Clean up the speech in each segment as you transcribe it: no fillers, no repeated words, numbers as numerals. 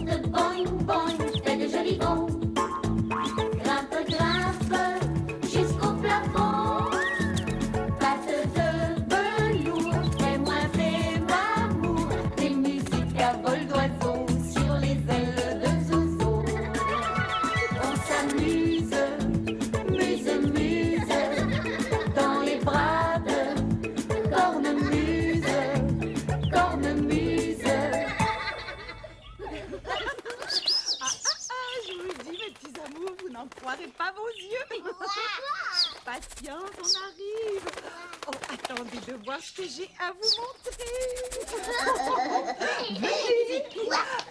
monte, boing, boing, fais de jolis bonds. Grimpe, grimpe, jusqu'au plafond. Pattes de velours, fais-moi l'amour. Des musiques à vol d'oiseaux sur les ailes de Zozo. On s'amuse, muse, muse, dans les bras de cornemuse, cornemuse. Je vous dis, mes petits amours, vous n'en croirez pas vos yeux. Patience, on arrive. Oh, attendez de voir ce que j'ai à vous montrer. Venez.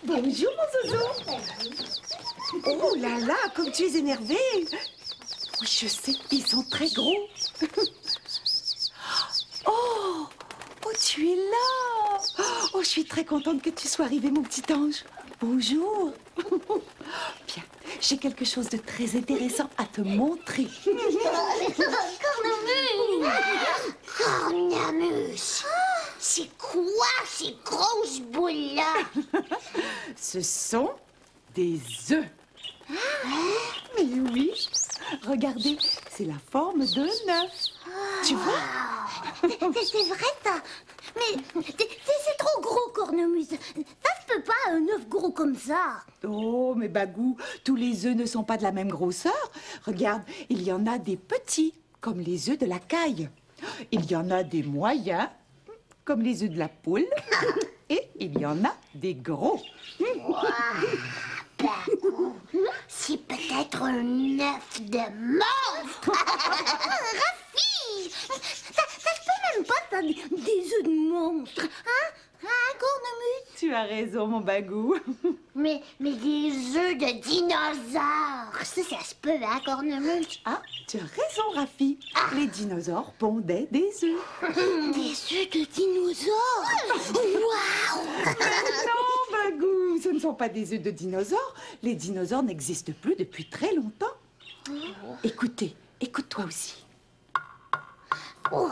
Bonjour, mon Zozo. Oh là là, comme tu es énervé. Oui, je sais, ils sont très gros. Oh, oh, tu es là. Oh, je suis très contente que tu sois arrivé, mon petit ange. Bonjour. Bien, j'ai quelque chose de très intéressant à te montrer. Cornemuse, c'est quoi ces grosses boules-là? Ce sont des œufs. Mais oui, regardez, c'est la forme d'un œuf. Tu vois? C'est vrai ça. Mais c'est trop gros, Cornemuse. Ça se peut pas, un œuf gros comme ça. Oh, mais Bagou, tous les œufs ne sont pas de la même grosseur. Regarde, il y en a des petits, comme les œufs de la caille. Il y en a des moyens, comme les œufs de la poule. Et il y en a des gros. Bagou, c'est peut-être un œuf de monstre. Rafi, ça se peut même pas, ça, des œufs de monstre. Hein, Cornemuse? Tu as raison, mon Bagou. Mais des œufs de dinosaures, ça se peut, hein, Cornemuse? Ah, tu as raison, Rafi. Les dinosaures pondaient des œufs. Des œufs de dinosaures? Waouh! Non, Bagou, ce ne sont pas des œufs de dinosaures. Les dinosaures n'existent plus depuis très longtemps. Écoutez, écoute-toi aussi. Oh.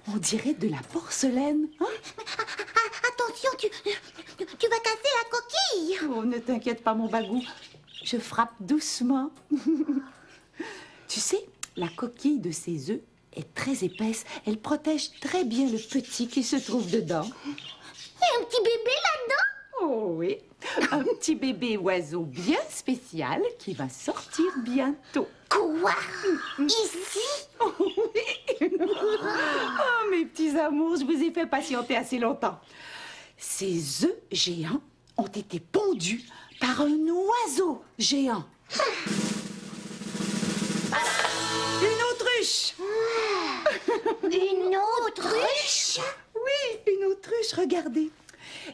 On dirait de la porcelaine. Hein? Attention, tu vas casser la coquille. Oh, ne t'inquiète pas, mon Bagou. Je frappe doucement. Tu sais, la coquille de ces œufs est très épaisse. Elle protège très bien le petit qui se trouve dedans. Il y a un petit bébé là-dedans? Oh oui, un petit bébé oiseau bien spécial qui va sortir bientôt. Quoi? Ici? Oh oui. Oh, mes petits amours, je vous ai fait patienter assez longtemps. Ces œufs géants ont été pondus par un oiseau géant. Une autruche. Une autruche? Oui, une autruche, regardez.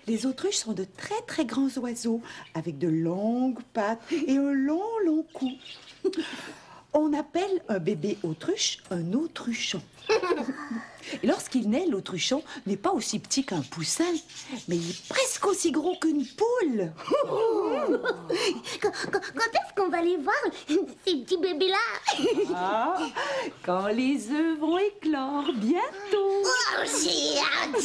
Les autruches sont de très très grands oiseaux avec de longues pattes et un long cou. On appelle un bébé autruche un autruchon. Et lorsqu'il naît, l'autruchon n'est pas aussi petit qu'un poussin, mais il est presque aussi gros qu'une poule. Quand est-ce qu'on va les voir, ces petits bébés-là? Ah, quand les œufs vont éclore, bientôt. Oh, j'ai hâte.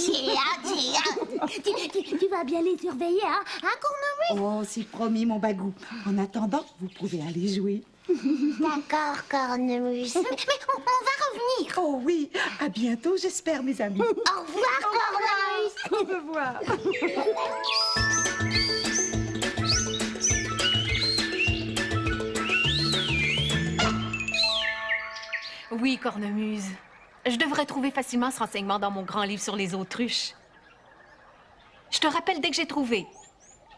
Tu vas bien les surveiller, hein, Cornemuse? Oh, c'est promis, mon Bagou. En attendant, vous pouvez aller jouer. D'accord, Cornemuse. Mais on va revenir. Oh oui, à bientôt, j'espère, mes amis. Au revoir, Cornemuse. Au revoir. Oui, Cornemuse. Je devrais trouver facilement ce renseignement dans mon grand livre sur les autruches. Je te rappelle dès que j'ai trouvé.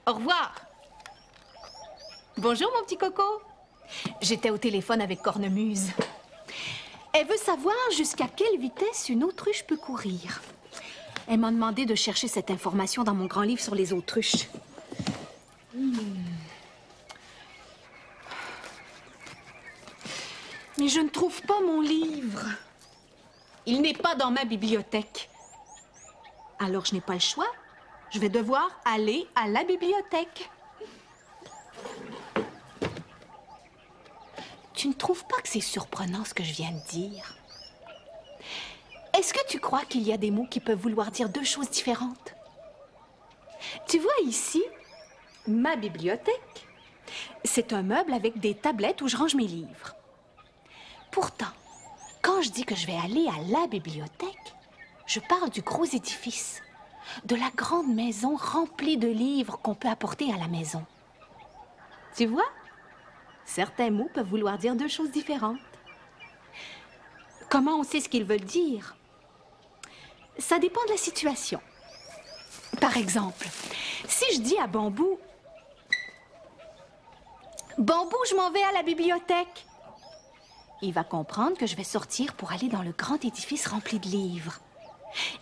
Au revoir. Bonjour, mon petit coco. J'étais au téléphone avec Cornemuse. Elle veut savoir jusqu'à quelle vitesse une autruche peut courir. Elle m'a demandé de chercher cette information dans mon grand livre sur les autruches. Mais je ne trouve pas mon livre. Il n'est pas dans ma bibliothèque. Alors je n'ai pas le choix. Je vais devoir aller à la bibliothèque. Tu ne trouves pas que c'est surprenant ce que je viens de dire? Est-ce que tu crois qu'il y a des mots qui peuvent vouloir dire deux choses différentes? Tu vois ici, ma bibliothèque, c'est un meuble avec des tablettes où je range mes livres. Pourtant, quand je dis que je vais aller à la bibliothèque, je parle du gros édifice, de la grande maison remplie de livres qu'on peut apporter à la maison. Tu vois? Certains mots peuvent vouloir dire deux choses différentes. Comment on sait ce qu'ils veulent dire? Ça dépend de la situation. Par exemple, si je dis à Bambou, « Bambou, je m'en vais à la bibliothèque », il va comprendre que je vais sortir pour aller dans le grand édifice rempli de livres.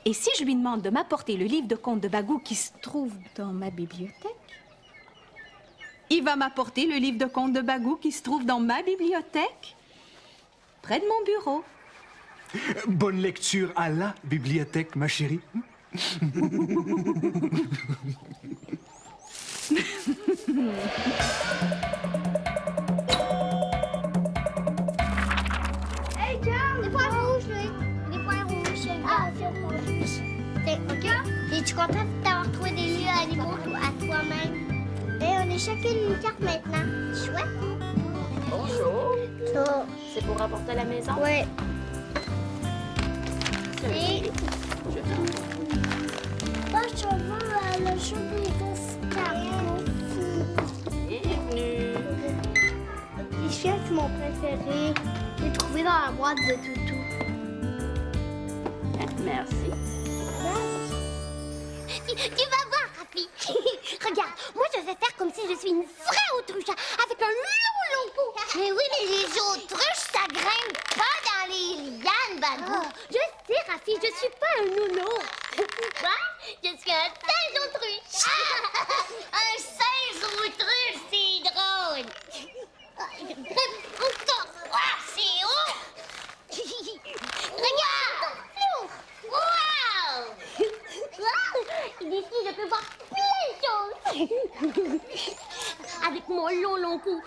Et si je lui demande de m'apporter le livre de contes de Bagou qui se trouve dans ma bibliothèque, il va m'apporter le livre de contes de Bagou qui se trouve dans ma bibliothèque, près de mon bureau. Bonne lecture à la bibliothèque, ma chérie. Hey, John! Des points rouges, lui. Des points rouges. Ah, c'est rouge. OK? Es-tu content d'avoir trouvé des lieux à niveau à toi-même? Et on est chacune une carte maintenant. Chouette. Bonjour. Ça. C'est pour rapporter à la maison? Oui. Et... Moi, je veux le jeu des escargots. Bienvenue. Les chiens, c'est mon préféré. Je l'ai trouvé dans la boîte de toutou. Merci. Tu vas voir, Rafi. Regarde, moi, je vais faire comme si je suis une vraie autruche avec un long cou. Mais oui, mais les autruches, ça grimpe pas dans les lianes, Bagou. Je sais, Rafi, je suis pas un nounours. Moi, je suis un singe autruche. Un singe autruche, c'est drôle. Encore. Ah, c'est haut. Regarde. Wow! D'ici, je peux voir plein de choses. Avec mon long cou,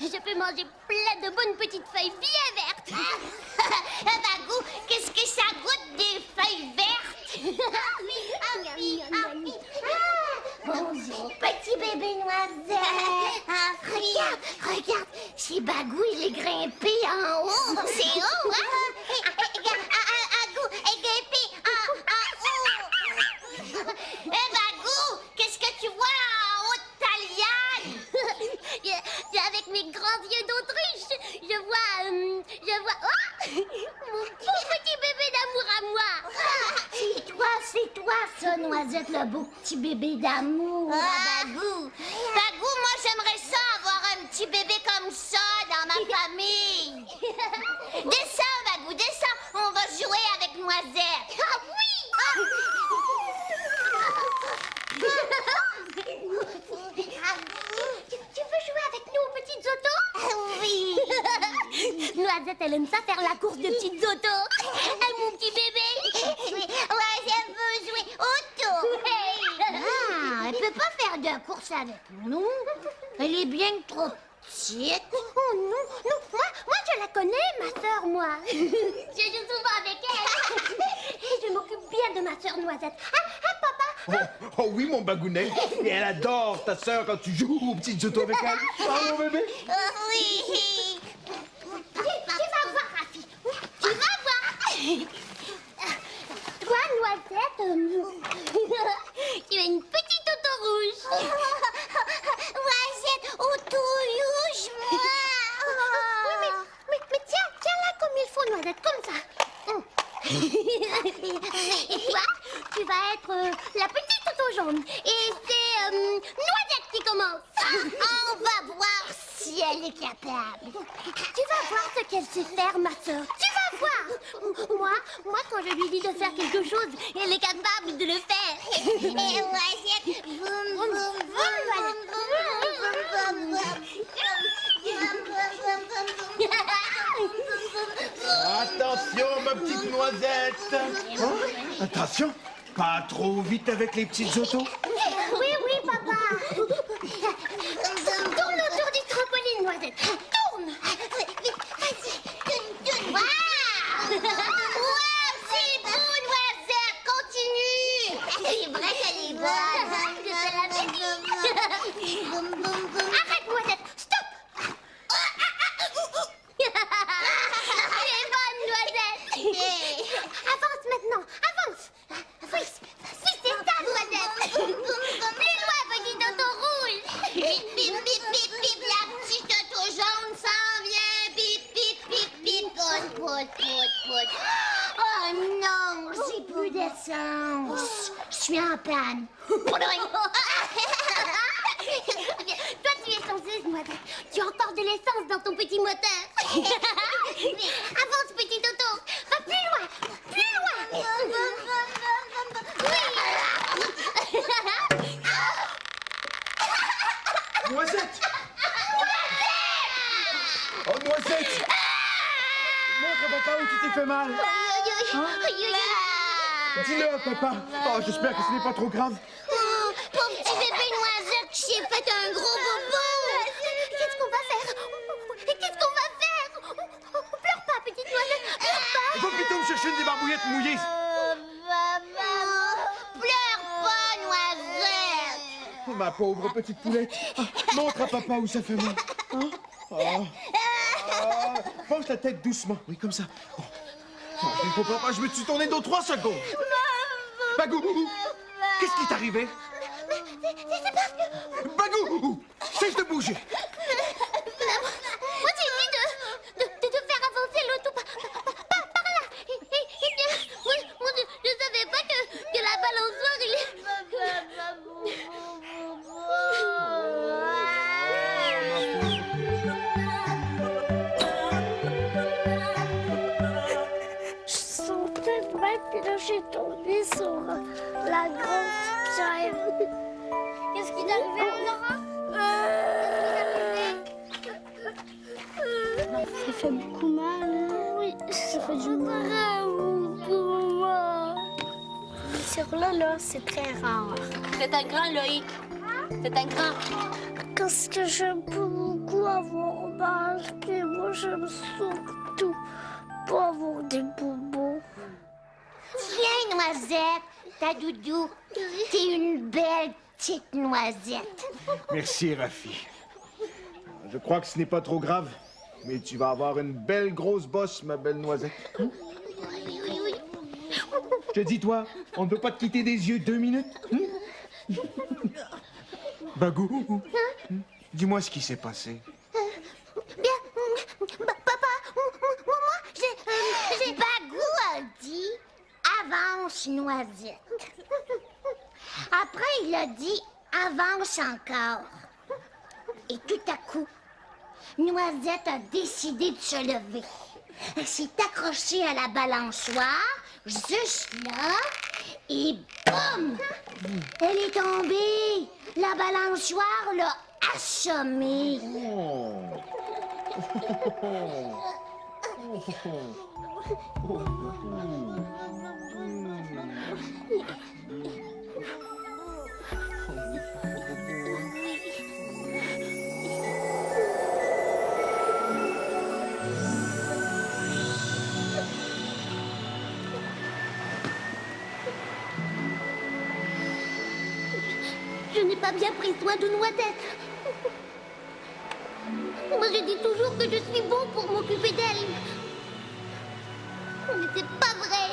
je peux manger plein de bonnes petites feuilles bien vertes. Bagou, qu'est-ce que ça goûte des feuilles vertes? Bonjour, petit bébé noisette. Regarde, si Bagou, il est grimpé en haut. C'est haut, hein? Bagou est grimpé en haut. Bagou, qu'est-ce que tu vois en haut de ta liane? Avec mes grands yeux d'autruche, je vois... Oh, mon petit bébé d'amour à moi. C'est toi, ça, Noisette, le beau petit bébé d'amour. Bagou, moi, j'aimerais ça avoir un petit bébé comme ça dans ma famille. Descends, Bagou, descends. On va jouer avec Noisette. Ah oui! Tu veux jouer avec nous aux petites autos? Oui. Noisette, elle aime ça faire la course de petites autos. Hey, mon petit bébé. Oui, ouais, elle veut jouer auto. Ah, elle peut pas faire de course avec nous. Elle est bien trop petite. Oh non, moi je la connais, ma sœur, moi. Je joue souvent avec elle. Et je m'occupe bien de ma sœur Noisette. Ah, papa. Oh oui, mon bagounet. Et elle adore ta sœur quand tu joues aux petites autos avec elle. Oh, mon bébé. Oui. Tu vas voir, Rafi. Tu vas voir. Toi, Noisette, tu as une petite auto rouge. Noisette, auto rouge, moi. Oui, mais tiens-la comme il faut, Noisette, comme ça. Et toi, tu vas être la petite auto jaune. Et c'est Noisette qui commence. On va voir si elle est capable. Tu vas voir ce qu'elle sait faire, ma soeur. Tu vas voir. Moi, quand je lui dis de faire quelque chose, elle est capable de le faire. Et Noisette, boum, boum, boum, Attention, ma petite Noisette. Oh, attention, pas trop vite avec les petites autos. Oui, papa. Tourne autour du trampoline, Noisette. Tourne. Vas-y, tourne. Waouh, c'est beau, Noisette. Continue. C'est vrai qu'elle est bonne. Je te l'avais dit. suis en panne. Toi, tu es chanceuse, Noisette. Tu as encore de l'essence dans ton petit moteur. Avance, petit Toto. Va plus loin. Plus loin. Noisette! Oh, Noisette! Montre à papa où tu t'es fait mal. Dis-le à papa. Oh, j'espère que ce n'est pas trop grave. Oh, pauvre petit bébé Noisette qui s'est fait un gros bobo. Qu'est-ce qu'on va faire? Qu'est-ce qu'on va faire? Pleure pas, petite Noisette. Pleure pas. Va plutôt me chercher une débarbouillette mouillée. Pleure pas, Noisette. Oh, ma pauvre petite poulette. Ah, montre à papa où ça fait mal. Hein? Ah. Ah. Penche la tête doucement. Oui, comme ça. Oh. Oh, il faut pas, je me suis tourné dans 3 secondes. Bagou, qu'est-ce qui t'est arrivé? C'est parce que... Bagou, cesse de bouger. Moi, j'ai dit de faire avancer l'auto par là. Et bien, moi, je savais pas que la balançoire, Je sentais mal, puis là, j'ai tombé sur la grosse chaîne. Qu'est-ce qui t'est arrivé, Laura? Ça fait beaucoup mal, hein? Oui, ça fait du mal. Sur là, c'est très rare. C'est un grand, Loïc. C'est un grand. Parce que j'aime pas beaucoup avoir mal, puis moi, j'aime surtout pas avoir des bobos. Viens, Noisette, ta doudou. T'es une belle petite Noisette. Merci, Rafi. Je crois que ce n'est pas trop grave, mais tu vas avoir une belle grosse bosse, ma belle Noisette. Oui. Je te dis, toi, on ne peut pas te quitter des yeux 2 minutes. Bagou, dis-moi ce qui s'est passé. Bien, papa, moi, j'ai... Bagou a dit avance, Noisette. Après, il a dit avance encore. Et tout à coup, Noisette a décidé de se lever. Elle s'est accrochée à la balançoire, juste là, et boum! Elle est tombée. La balançoire l'a assommée. Je n'ai pas bien pris soin de Noisette. Moi, je dis toujours que je suis bon pour m'occuper d'elle. Mais c'est pas vrai.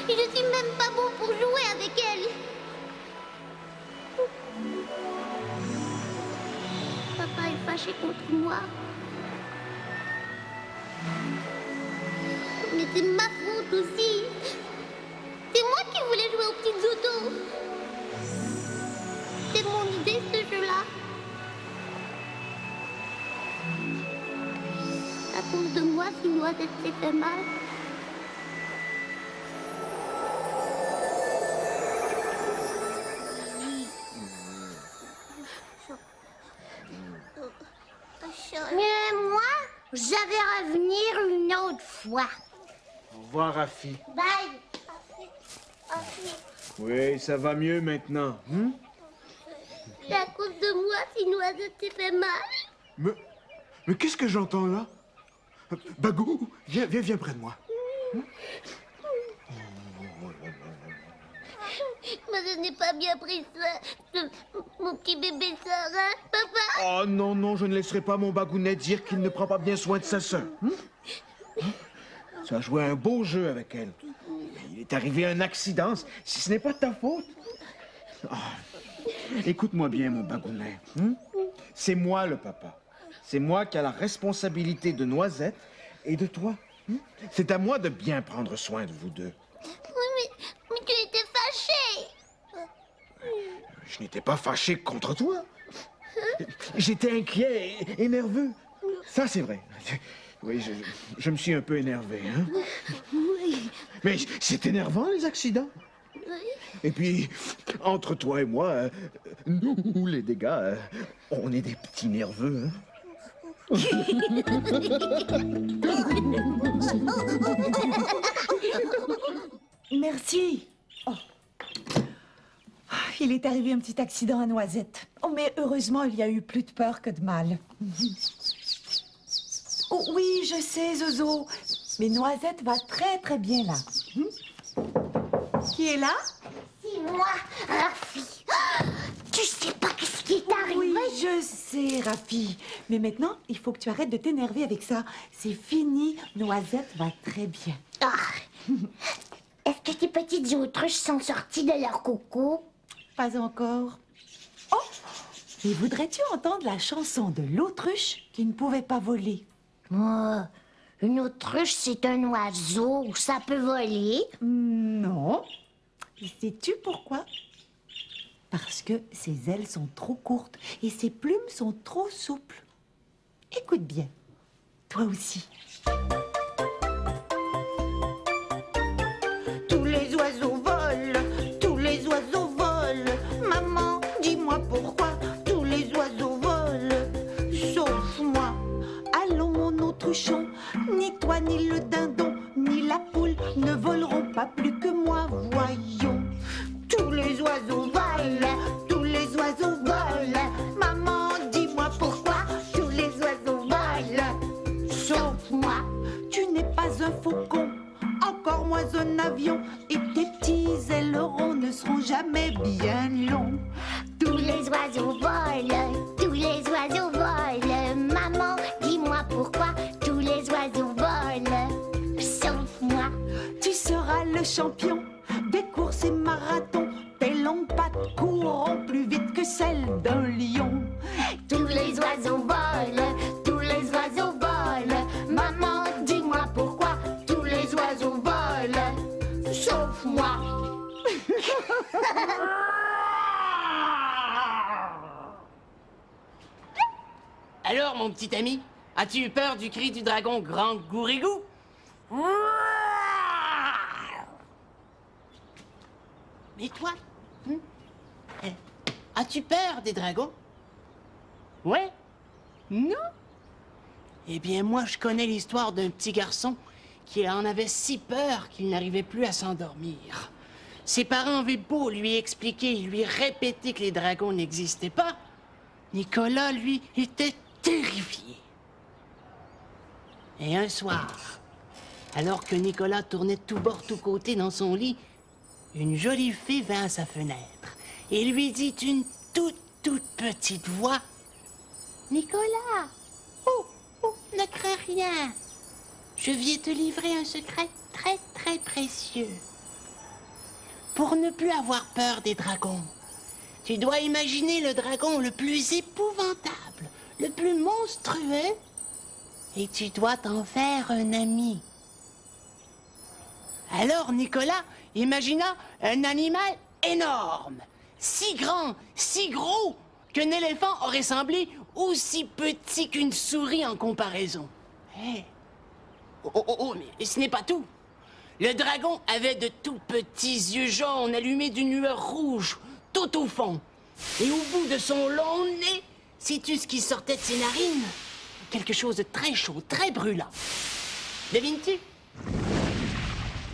Et je suis même pas bon pour jouer avec elle. Papa est fâché contre moi. Mais c'est ma faute aussi. C'est moi qui voulais jouer aux petites autos. C'est mon idée, ce jeu-là. À cause de moi, si Noisette s'est fait mal. Mais moi, je vais revenir une autre fois. Au revoir, Rafi. Bye. Oui, ça va mieux maintenant. C'est à cause de moi si Noisette s'est fait mal. Mais qu'est-ce que j'entends là? Bagou, viens près de moi. Moi, je n'ai pas bien pris soin de mon petit bébé sœur, hein, papa? Oh non, je ne laisserai pas mon Bagounet dire qu'il ne prend pas bien soin de sa sœur. Tu as joué un beau jeu avec elle. Il est arrivé un accident, si ce n'est pas de ta faute. Oh. Écoute-moi bien, mon Bagounet. C'est moi le papa. C'est moi qui a la responsabilité de Noisette et de toi. C'est à moi de bien prendre soin de vous deux. Oui, mais tu étais Je n'étais pas fâché contre toi. J'étais inquiet et nerveux. Ça, c'est vrai. Oui, je me suis un peu énervé, hein? Oui. Mais c'est énervant, les accidents. Et puis, entre toi et moi, nous, les dégâts, on est des petits nerveux, hein? Merci. Oh. Il est arrivé un petit accident à Noisette. Oh, mais heureusement, il y a eu plus de peur que de mal. Oh, oui, je sais, Zozo. Mais Noisette va très, très bien là. Qui est là? C'est moi, Rafi. Tu sais pas qu'est-ce qui est arrivé? Oui, je sais, Rafi. Mais maintenant, il faut que tu arrêtes de t'énerver avec ça. C'est fini. Noisette va très bien. Ah. Est-ce que tes petites autruches sont sorties de leur coco? Pas encore. Oh! Et voudrais-tu entendre la chanson de l'autruche qui ne pouvait pas voler? Moi, une autruche, c'est un oiseau. Ça peut voler. Non. Et sais-tu pourquoi? Parce que ses ailes sont trop courtes et ses plumes sont trop souples. Écoute bien. Toi aussi. Tous les oiseaux volent, tous les oiseaux volent. Maman, dis-moi pourquoi tous les oiseaux volent, sauf moi. Allons, mon autruchon, ni toi, ni le dindon, ni la poule ne voleront pas plus que moi, voyons. Tous les oiseaux volent, tous les oiseaux volent. Maman, dis-moi pourquoi tous les oiseaux volent, sauf moi. Tu n'es pas un faucon, encore moins un avion, et tes petits ailerons ne seront jamais bien longs. Tous les oiseaux volent, tous les oiseaux volent. Maman, dis-moi pourquoi tous les oiseaux volent, sauf moi. Tu seras le champion des courses et marathons. Tes longues pattes courront plus vite que celles d'un lion. Tous les oiseaux volent, tous les oiseaux volent. Maman, dis-moi pourquoi tous les oiseaux volent, sauf moi. Alors, mon petit ami, as-tu eu peur du cri du dragon Grand Gourigou? Mais toi, as-tu peur des dragons? Ouais? Non? Eh bien, moi, je connais l'histoire d'un petit garçon qui en avait si peur qu'il n'arrivait plus à s'endormir. Ses parents avaient beau lui expliquer, lui répéter que les dragons n'existaient pas. Nicolas, lui, était terrifié. Et un soir, alors que Nicolas tournait tout bord, tout côté dans son lit, une jolie fille vint à sa fenêtre et lui dit d'une toute petite voix: « Nicolas, oh, ne crains rien. Je viens te livrer un secret très précieux. Pour ne plus avoir peur des dragons, tu dois imaginer le dragon le plus épouvantable, le plus monstrueux, et tu dois t'en faire un ami. » Alors Nicolas imagina un animal énorme, si grand, si gros, qu'un éléphant aurait semblé aussi petit qu'une souris en comparaison. Hey. Oh, mais ce n'est pas tout. Le dragon avait de tout petits yeux jaunes allumés d'une lueur rouge, tout au fond. Et au bout de son long nez, sais-tu ce qui sortait de ses narines? Quelque chose de très chaud, très brûlant. Devines-tu?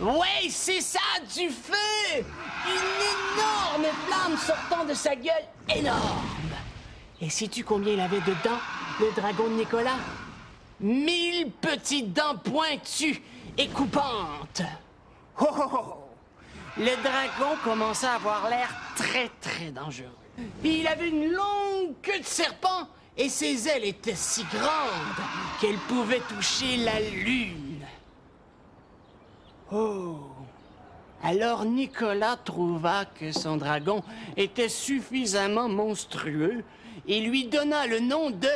Ouais, c'est ça, du feu! Une énorme flamme sortant de sa gueule énorme. Et sais-tu combien il avait de dents, le dragon de Nicolas? 1000 petites dents pointues et coupantes. Oh! Le dragon commençait à avoir l'air très dangereux. Puis il avait une longue queue de serpent et ses ailes étaient si grandes qu'elles pouvaient toucher la lune. Oh! Alors Nicolas trouva que son dragon était suffisamment monstrueux et lui donna le nom de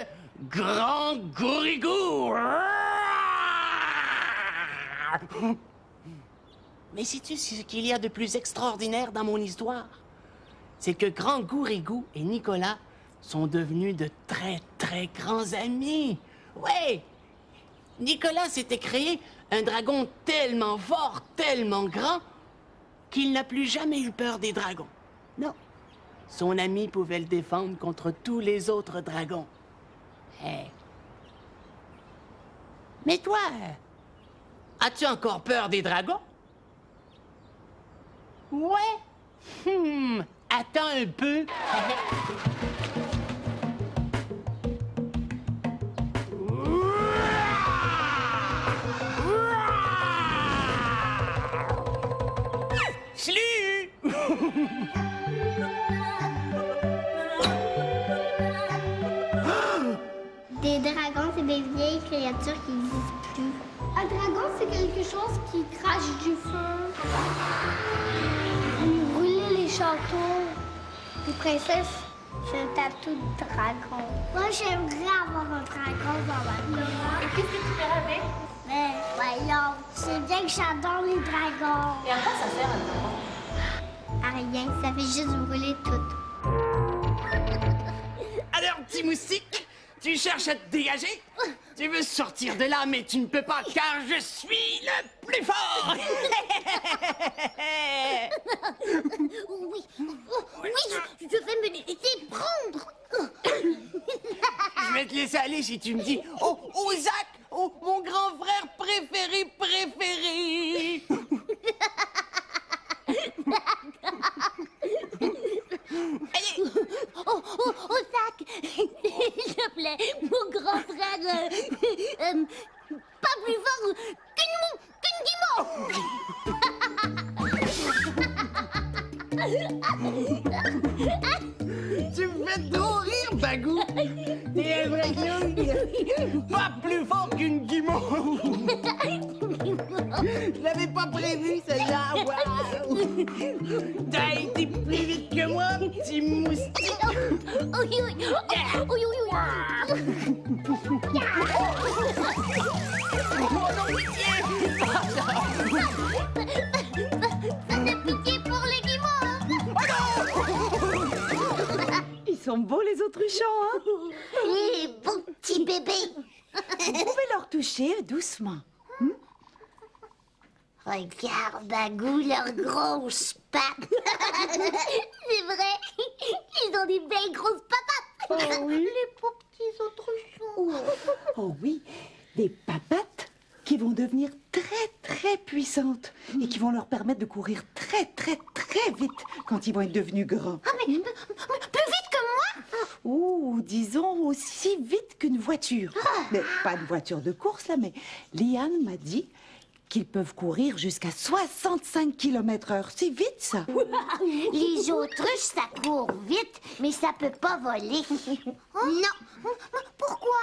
Grand Gourigou. Mais sais-tu ce qu'il y a de plus extraordinaire dans mon histoire? c'est que Grand Gourigou et Nicolas sont devenus de très, très grands amis. Ouais! Nicolas s'était créé un dragon tellement fort, tellement grand, qu'il n'a plus jamais eu peur des dragons. Non. Son ami pouvait le défendre contre tous les autres dragons. Hey. Mais toi, as-tu encore peur des dragons? Ouais. Attends un peu. Salut! Des dragons, c'est des vieilles créatures qui n'existent plus. Un dragon, c'est quelque chose qui crache du feu. Brûler les châteaux. Les princesses, c'est un tatou de dragon. Moi, j'aimerais avoir un dragon dans ma vie. Et qu'est-ce que tu ferais avec? Mais voyons, c'est bien que j'adore les dragons. Et à quoi ça sert un dragon? À rien, ça fait juste brûler tout. Alors, petit moustique, tu cherches à te dégager? Tu veux sortir de là, mais tu ne peux pas, car je suis le plus fort! Oui, je vais me laisser prendre. Je vais te laisser aller si tu me dis « Oh, oh, Zach! Oh, mon grand frère préféré! Allez! Oh, Zach, s'il te plaît, mon grand frère, pas plus fort qu'une guimauve. Tu me fais trop rire, Bagou! T'es un vrai clown! Pas plus fort qu'une guimauve! Je l'avais pas prévu, celle-là! Waouh! T'as été plus vite que moi, petit moustique! Oui. Oh non, pitié! Faites pitié pour les guimauves. Ils sont beaux, les autruchons, hein? Oui, bon petit bébé. Vous pouvez leur toucher doucement. Regarde, Bagou, leurs grosses pattes. C'est vrai, ils ont des belles grosses papates. Oh oui. Les pauvres petits autruchons. Oh oui, des papates qui vont devenir très, très puissantes et qui vont leur permettre de courir très, très, très vite quand ils vont être devenus grands. Ah, mais plus vite que moi. Ou disons aussi vite qu'une voiture. Mais pas une voiture de course, là, mais Liane m'a dit qu'ils peuvent courir jusqu'à 65 km/h. C'est vite, ça. Les autruches, ça court vite, mais ça peut pas voler. Non. Pourquoi?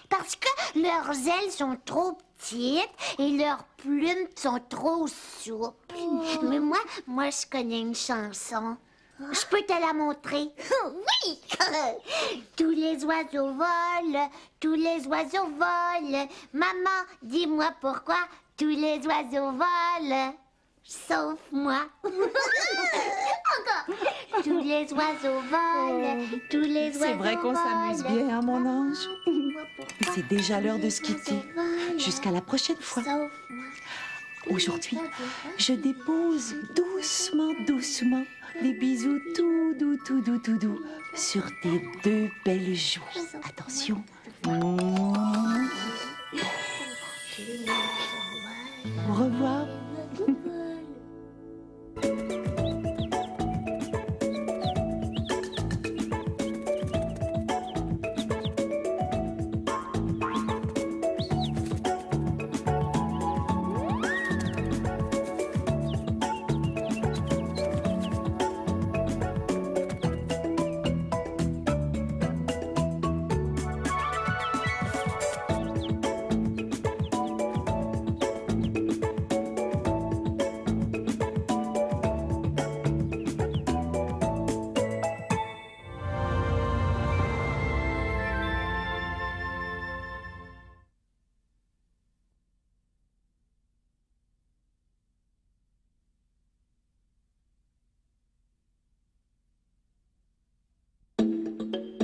Parce que leurs ailes sont trop petites et leurs plumes sont trop souples. Mais moi, je connais une chanson. Je peux te la montrer. Oui! Tous les oiseaux volent, tous les oiseaux volent. Maman, dis-moi pourquoi tous les oiseaux volent, sauf moi. Encore. Tous les oiseaux volent, tous les oiseaux volent. C'est vrai qu'on s'amuse bien, hein, mon ange. Mais c'est déjà l'heure de se quitter. Jusqu'à la prochaine fois. Sauf moi. Aujourd'hui, je dépose doucement, doucement des bisous tout doux sur tes deux belles joues. Attention. Au revoir.